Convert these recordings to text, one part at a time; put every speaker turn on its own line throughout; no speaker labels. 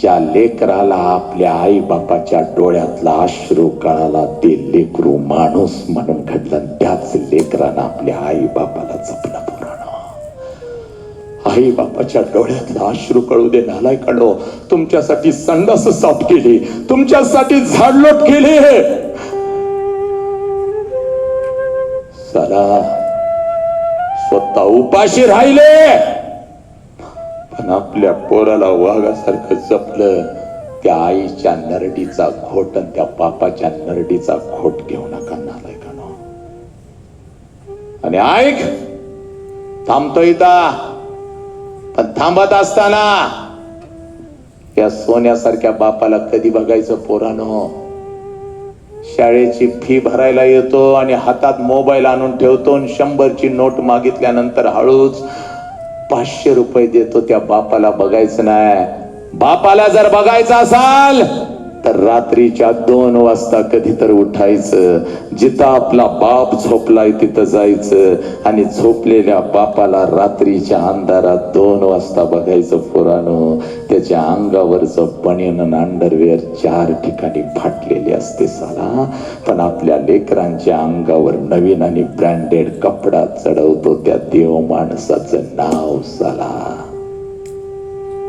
ज्या लेकराला आपल्या आई बापाच्या डोळ्यातला अश्रू कळाला ते लेकरू माणूस म्हणून घडलं, त्याच लेकरानं आपल्या आई बापाला जपलं. आई बापाच्या डोळ्यातला अश्रू कळू दे नालायकांनो. तुमच्यासाठी संडास साफ केली, तुमच्यासाठी झाडलोट केली, साला स्वतः उपाशी राहिले, पण आपल्या पोराला वाघासारखं जपलं. त्या आईच्या नरडीचा खोट आणि त्या बापाच्या नरडीचा खोट घेऊ नका नालायकांनो. आणि ऐक, थांबतो इथं, पण थांबत असताना या सोन्यासारख्या बापाला कधी बघायचं पोरानो? शाळेची फी भरायला येतो आणि हातात मोबाईल आणून ठेवतो आणि 100ची नोट मागितल्यानंतर हळूच 500 रुपये देतो. त्या बापाला बघायचं नाही. बापाला जर बघायचं असाल तर रात्रीच्या 2 वाजता कधी तर उठायचं, जिथं आपला बाप झोपलाय तिथं जायचं आणि झोपलेल्या बापाला रात्रीच्या अंधारात 2 वाजता बघायचं. पोरानो, त्याच्या अंगावरचं बनियन आणि अंडरवेअर 4 ठिकाणी फाटलेले असते साला, पण आपल्या लेकरांच्या अंगावर नवीन आणि ब्रँडेड कपडा चढवतो त्या देव माणसाचं नाव साला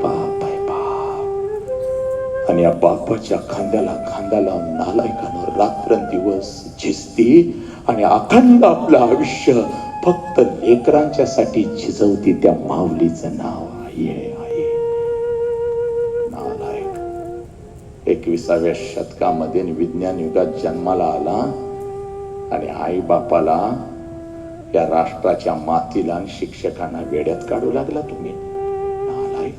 बाप आहे बाप. आणि या बापाच्या खांद्याला खांदा लावून नालायकानं रात्रंदिवस झिजती आणि अखंड आपलं आयुष्य फक्त लेकरांच्या साठी झिजवती त्या माऊलीचं नाव आहे. नालायक 21व्या शतकामध्ये विज्ञान युगात जन्माला आला आणि आई बापाला, या राष्ट्राच्या मातीला आणि शिक्षकांना वेड्यात काढू लागला तुम्ही. नालायक.